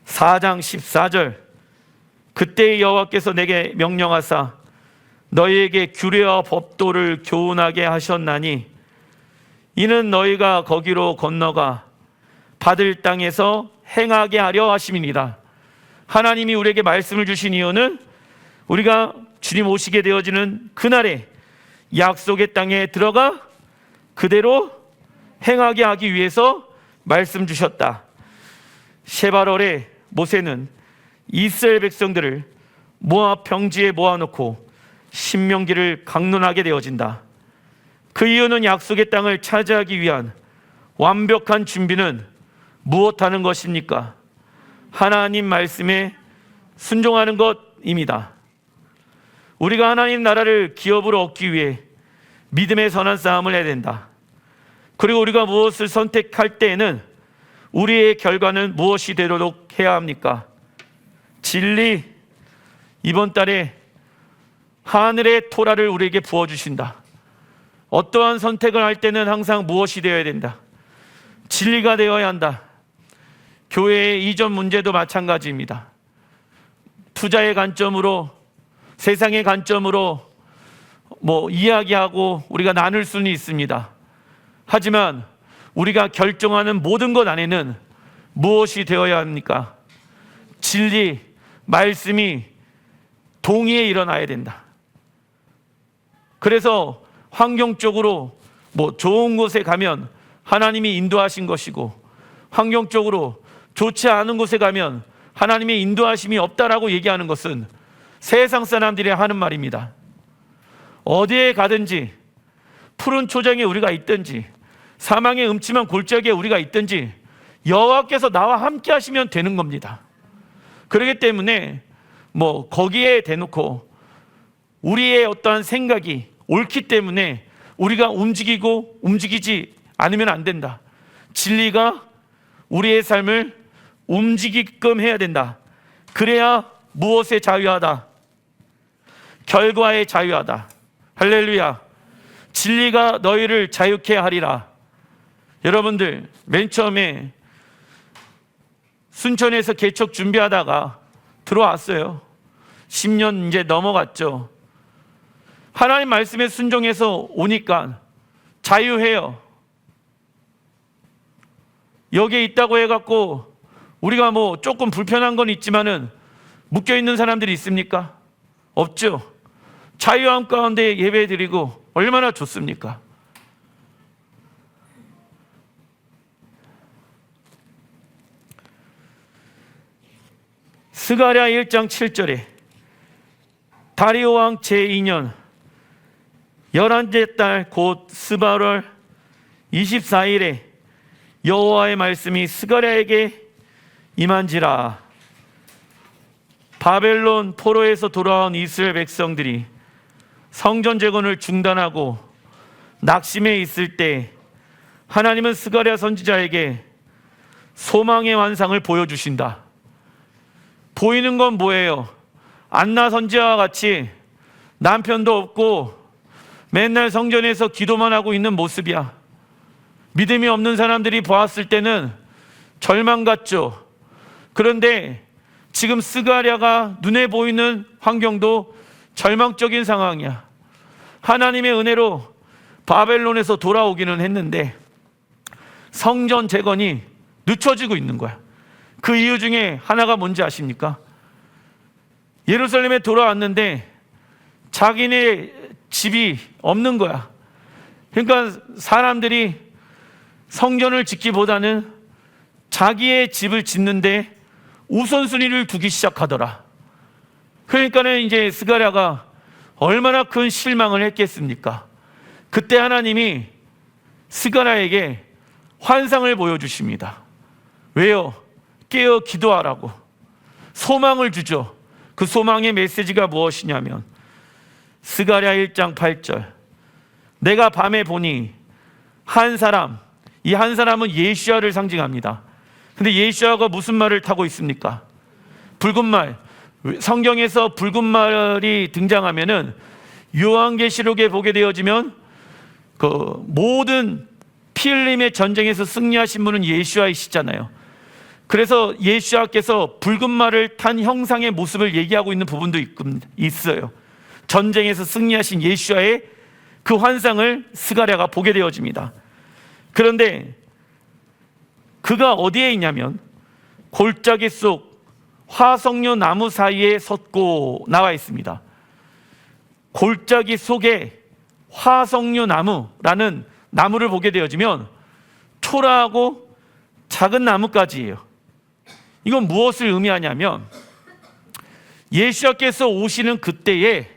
4장 14절, 그때 여호와께서 내게 명령하사 너희에게 규례와 법도를 교훈하게 하셨나니, 이는 너희가 거기로 건너가 받을 땅에서 행하게 하려 하심이니라. 하나님이 우리에게 말씀을 주신 이유는 우리가 주님 오시게 되어지는 그날에 약속의 땅에 들어가 그대로 행하게 하기 위해서 말씀 주셨다. 셰바롤에 모세는 이스라엘 백성들을 모압 평지에 모아놓고 신명기를 강론하게 되어진다. 그 이유는 약속의 땅을 차지하기 위한 완벽한 준비는 무엇하는 것입니까? 하나님 말씀에 순종하는 것입니다. 우리가 하나님 나라를 기업으로 얻기 위해 믿음의 선한 싸움을 해야 된다. 그리고 우리가 무엇을 선택할 때에는 우리의 결과는 무엇이 되도록 해야 합니까? 진리, 이번 달에 하늘의 토라를 우리에게 부어주신다. 어떠한 선택을 할 때는 항상 무엇이 되어야 된다? 진리가 되어야 한다. 교회의 이전 문제도 마찬가지입니다. 투자의 관점으로, 세상의 관점으로 이야기하고 우리가 나눌 수는 있습니다. 하지만 우리가 결정하는 모든 것 안에는 무엇이 되어야 합니까? 진리, 말씀이 동의에 일어나야 된다. 그래서 환경적으로 좋은 곳에 가면 하나님이 인도하신 것이고, 환경적으로 좋지 않은 곳에 가면 하나님의 인도하심이 없다라고 얘기하는 것은 세상 사람들이 하는 말입니다. 어디에 가든지, 푸른 초장에 우리가 있든지, 사망의 음침한 골짜기에 우리가 있든지 여호와께서 나와 함께 하시면 되는 겁니다. 그렇기 때문에 거기에 대놓고 우리의 어떠한 생각이 옳기 때문에 우리가 움직이지 않으면 안 된다. 진리가 우리의 삶을 움직이게끔 해야 된다. 그래야 무엇에 자유하다? 결과에 자유하다. 할렐루야. 진리가 너희를 자유케 하리라. 여러분들, 맨 처음에 순천에서 개척 준비하다가 들어왔어요. 10년 이제 넘어갔죠. 하나님 말씀에 순종해서 오니까 자유해요. 여기에 있다고 해갖고 우리가 뭐 조금 불편한 건 있지만은 묶여있는 사람들이 있습니까? 없죠. 자유함 가운데 예배 드리고 얼마나 좋습니까? 스가랴 1장 7절에 다리오 왕 제2년 11째 달 곧 스바월 24일에 여호와의 말씀이 스가랴에게 임한지라. 바벨론 포로에서 돌아온 이스라엘 백성들이 성전 재건을 중단하고 낙심해 있을 때 하나님은 스가랴 선지자에게 소망의 환상을 보여주신다. 보이는 건 뭐예요? 안나 선지자와 같이 남편도 없고 맨날 성전에서 기도만 하고 있는 모습이야. 믿음이 없는 사람들이 보았을 때는 절망 같죠. 그런데 지금 스가랴가 눈에 보이는 환경도 절망적인 상황이야. 하나님의 은혜로 바벨론에서 돌아오기는 했는데 성전 재건이 늦춰지고 있는 거야. 그 이유 중에 하나가 뭔지 아십니까? 예루살렘에 돌아왔는데 자기네 집이 없는 거야. 그러니까 사람들이 성전을 짓기보다는 자기의 집을 짓는데 우선순위를 두기 시작하더라. 그러니까는 이제 스가랴가 얼마나 큰 실망을 했겠습니까? 그때 하나님이 스가랴에게 환상을 보여주십니다. 왜요? 깨어 기도하라고 소망을 주죠. 그 소망의 메시지가 무엇이냐면 스가랴 1장 8절 내가 밤에 보니 한 사람, 이 한 사람은 예수야를 상징합니다. 근데 예수야가 무슨 말을 타고 있습니까? 붉은 말. 성경에서 붉은 말이 등장하면은 요한계시록에 보게 되어지면 그 모든 피 흘림의 전쟁에서 승리하신 분은 예수야이시잖아요. 그래서 예수야께서 붉은 말을 탄 형상의 모습을 얘기하고 있는 부분도 있어요. 전쟁에서 승리하신 예수야의 그 환상을 스가랴가 보게 되어집니다. 그런데 그가 어디에 있냐면 골짜기 속 화석류 나무 사이에 섰고 나와 있습니다. 골짜기 속에 화석류 나무라는 나무를 보게 되어지면 초라하고 작은 나무까지예요. 이건 무엇을 의미하냐면 예수께서 오시는 그때에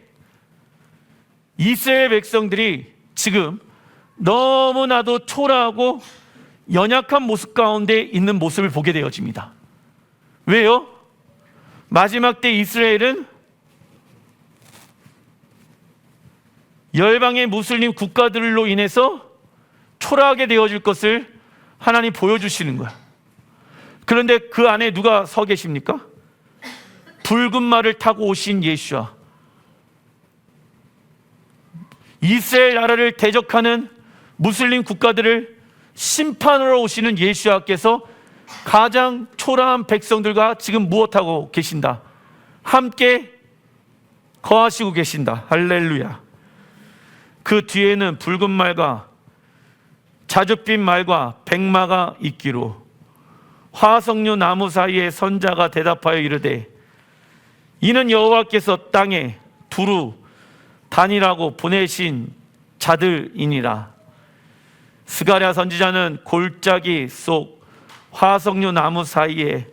이스라엘 백성들이 지금 너무나도 초라하고 연약한 모습 가운데 있는 모습을 보게 되어집니다. 왜요? 마지막 때 이스라엘은 열방의 무슬림 국가들로 인해서 초라하게 되어질 것을 하나님 보여주시는 거야. 그런데 그 안에 누가 서 계십니까? 붉은 말을 타고 오신 예수와 이스라엘 나라를 대적하는 무슬림 국가들을 심판하러 오시는 예수와께서 가장 초라한 백성들과 지금 무엇하고 계신다? 함께 거하시고 계신다. 할렐루야. 그 뒤에는 붉은 말과 자줏빛 말과 백마가 있기로 화석류 나무 사이에 선자가 대답하여 이르되 이는 여호와께서 땅에 두루 다니라고 보내신 자들이니라. 스가랴 선지자는 골짜기 속 화석류 나무 사이에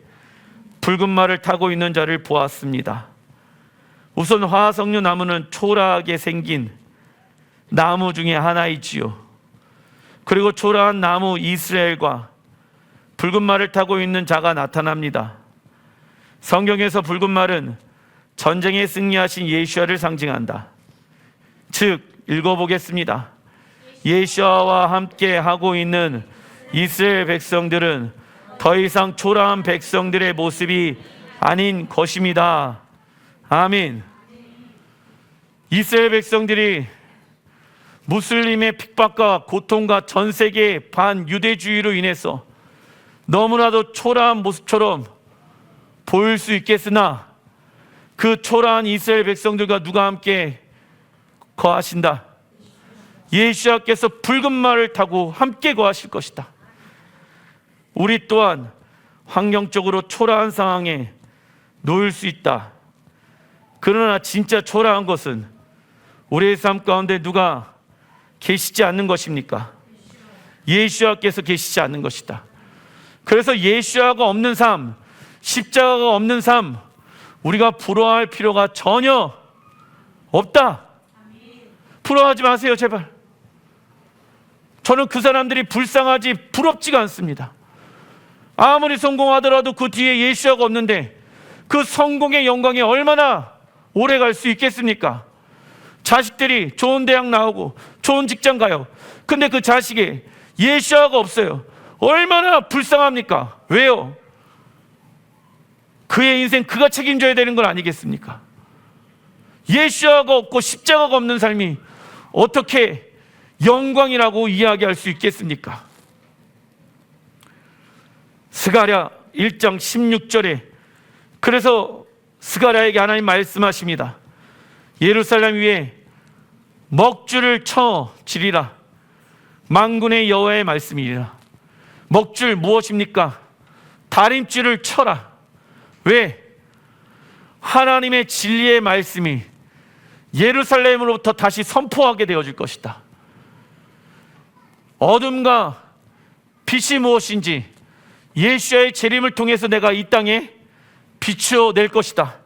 붉은 말을 타고 있는 자를 보았습니다. 우선 화석류 나무는 초라하게 생긴 나무 중에 하나이지요. 그리고 초라한 나무 이스라엘과 붉은 말을 타고 있는 자가 나타납니다. 성경에서 붉은 말은 전쟁에 승리하신 예수야를 상징한다. 즉 읽어보겠습니다. 예수야와 함께 하고 있는 이스라엘 백성들은 더 이상 초라한 백성들의 모습이 아닌 것입니다. 아멘. 이스라엘 백성들이 무슬림의 핍박과 고통과 전 세계 반유대주의로 인해서 너무나도 초라한 모습처럼 보일 수 있겠으나 그 초라한 이스라엘 백성들과 누가 함께 거하신다? 예수와께서 붉은 말을 타고 함께 거하실 것이다. 우리 또한 환경적으로 초라한 상황에 놓일 수 있다. 그러나 진짜 초라한 것은 우리의 삶 가운데 누가 계시지 않는 것입니까? 예수와께서 계시지 않는 것이다. 그래서 예수와가 없는 삶, 십자가가 없는 삶, 우리가 부러워할 필요가 전혀 없다. 부러워하지 마세요, 제발. 저는 그 사람들이 불쌍하지 부럽지가 않습니다. 아무리 성공하더라도 그 뒤에 예수와가 없는데 그 성공의 영광이 얼마나 오래 갈 수 있겠습니까? 자식들이 좋은 대학 나오고 좋은 직장 가요. 근데 그 자식에 예수와가 없어요. 얼마나 불쌍합니까? 왜요? 그의 인생 그가 책임져야 되는 건 아니겠습니까? 예수와가 없고 십자가가 없는 삶이 어떻게 영광이라고 이야기할 수 있겠습니까? 스가랴 1장 16절에 그래서 스가랴에게 하나님 말씀하십니다. 예루살렘 위에 먹줄을 쳐 지리라. 만군의 여호와의 말씀이라. 먹줄 무엇입니까? 다림줄을 쳐라. 왜? 하나님의 진리의 말씀이 예루살렘으로부터 다시 선포하게 되어질 것이다. 어둠과 빛이 무엇인지 예수의 재림을 통해서 내가 이 땅에 비추어낼 것이다.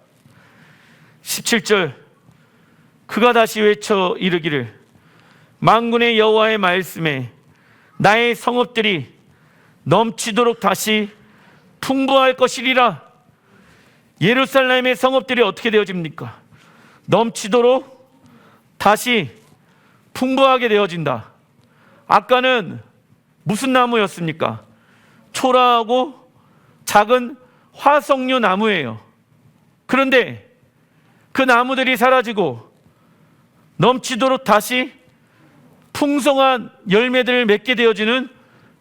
17절 그가 다시 외쳐 이르기를 만군의 여호와의 말씀에 나의 성읍들이 넘치도록 다시 풍부할 것이리라. 예루살렘의 성읍들이 어떻게 되어집니까? 넘치도록 다시 풍부하게 되어진다. 아까는 무슨 나무였습니까? 초라하고 작은 화석류 나무예요. 그런데 그 나무들이 사라지고 넘치도록 다시 풍성한 열매들을 맺게 되어지는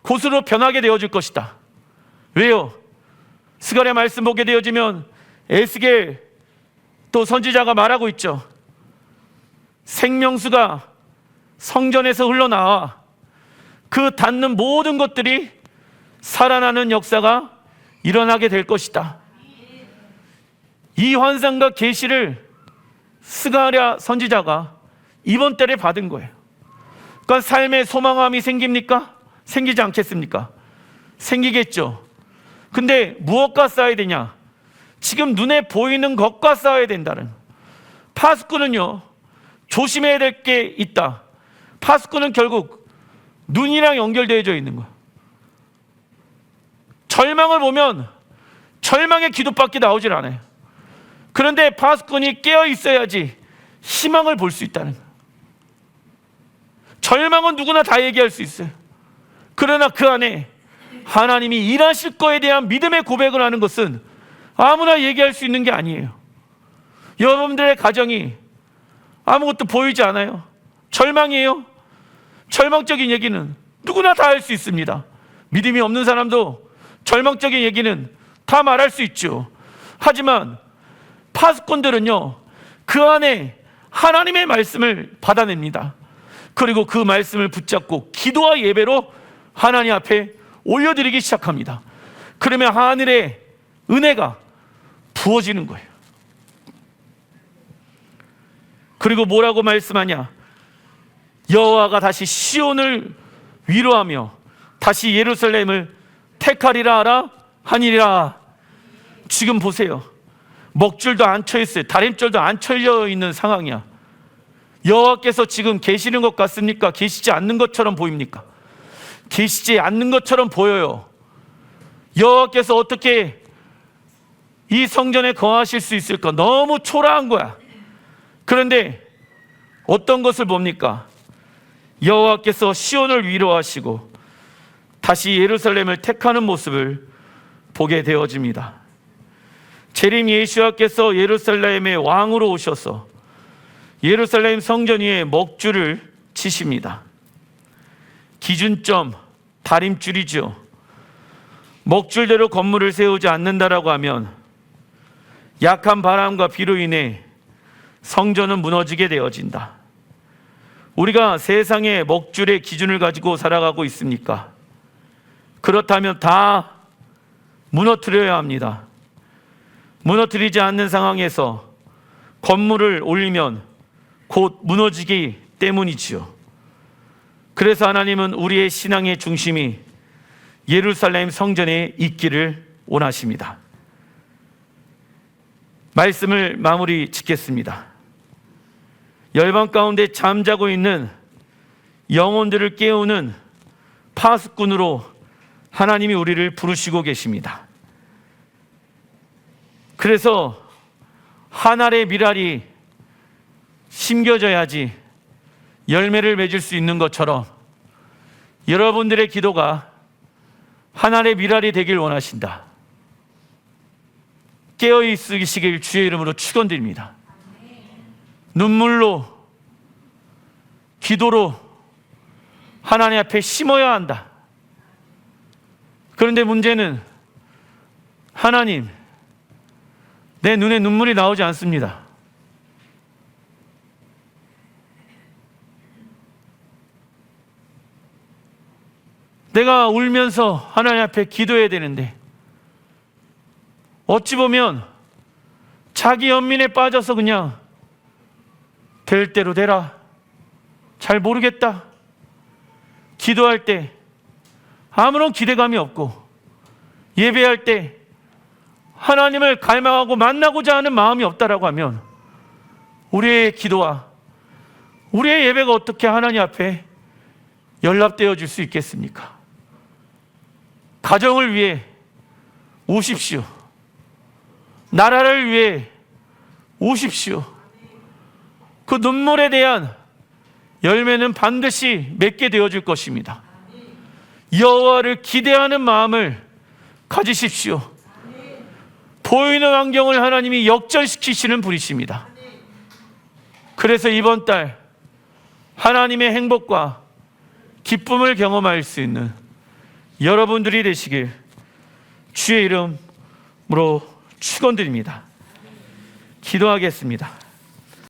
곳으로 변하게 되어질 것이다. 왜요? 스가랴 말씀 보게 되어지면 에스겔 또 선지자가 말하고 있죠. 생명수가 성전에서 흘러나와 그 닿는 모든 것들이 살아나는 역사가 일어나게 될 것이다. 이 환상과 계시를 스가랴 선지자가 이번 달에 받은 거예요. 그러니까 삶에 소망함이 생깁니까? 생기지 않겠습니까? 생기겠죠. 근데 무엇과 싸워야 되냐? 지금 눈에 보이는 것과 싸워야 된다는. 파수꾼은요, 조심해야 될 게 있다. 파수꾼은 결국 눈이랑 연결되어져 있는 거예요. 절망을 보면 절망의 기도밖에 나오질 않아요. 그런데 파수꾼이 깨어 있어야지 희망을 볼 수 있다는 거예요. 절망은 누구나 다 얘기할 수 있어요. 그러나 그 안에 하나님이 일하실 거에 대한 믿음의 고백을 하는 것은 아무나 얘기할 수 있는 게 아니에요. 여러분들의 가정이 아무것도 보이지 않아요. 절망이에요. 절망적인 얘기는 누구나 다 할 수 있습니다. 믿음이 없는 사람도 절망적인 얘기는 다 말할 수 있죠. 하지만 파수꾼들은요, 그 안에 하나님의 말씀을 받아냅니다. 그리고 그 말씀을 붙잡고 기도와 예배로 하나님 앞에 올려드리기 시작합니다. 그러면 하늘의 은혜가 부어지는 거예요. 그리고 뭐라고 말씀하냐? 여호와가 다시 시온을 위로하며 다시 예루살렘을 택하리라 하라 하니라. 지금 보세요. 먹줄도 안 쳐 있어요. 다림줄도 안 쳐져 있는 상황이야. 여호와께서 지금 계시는 것 같습니까? 계시지 않는 것처럼 보입니까? 계시지 않는 것처럼 보여요. 여호와께서 어떻게 이 성전에 거하실 수 있을까? 너무 초라한 거야. 그런데 어떤 것을 봅니까? 여호와께서 시온을 위로하시고 다시 예루살렘을 택하는 모습을 보게 되어집니다. 재림 예수와께서 예루살렘의 왕으로 오셔서 예루살렘 성전 위에 먹줄을 치십니다. 기준점 다림줄이죠. 먹줄대로 건물을 세우지 않는다라고 하면 약한 바람과 비로 인해 성전은 무너지게 되어진다. 우리가 세상의 먹줄의 기준을 가지고 살아가고 있습니까? 그렇다면 다 무너뜨려야 합니다. 무너뜨리지 않는 상황에서 건물을 올리면 곧 무너지기 때문이지요. 그래서 하나님은 우리의 신앙의 중심이 예루살렘 성전에 있기를 원하십니다. 말씀을 마무리 짓겠습니다. 열방 가운데 잠자고 있는 영혼들을 깨우는 파수꾼으로 하나님이 우리를 부르시고 계십니다. 그래서 한 알의 밀알이 심겨져야지 열매를 맺을 수 있는 것처럼 여러분들의 기도가 한 알의 밀알이 되길 원하신다. 깨어 있으시길 주의 이름으로 축원드립니다. 눈물로, 기도로 하나님 앞에 심어야 한다. 그런데 문제는 하나님, 내 눈에 눈물이 나오지 않습니다. 내가 울면서 하나님 앞에 기도해야 되는데 어찌 보면 자기 연민에 빠져서 그냥 될 대로 되라, 잘 모르겠다, 기도할 때 아무런 기대감이 없고 예배할 때 하나님을 갈망하고 만나고자 하는 마음이 없다라고 하면 우리의 기도와 우리의 예배가 어떻게 하나님 앞에 연락되어질 수 있겠습니까? 가정을 위해 우십시오. 나라를 위해 우십시오. 그 눈물에 대한 열매는 반드시 맺게 되어질 것입니다. 여호와를 기대하는 마음을 가지십시오. 보이는 환경을 하나님이 역전시키시는 분이십니다. 그래서 이번 달 하나님의 행복과 기쁨을 경험할 수 있는 여러분들이 되시길 주의 이름으로 축원드립니다. 기도하겠습니다.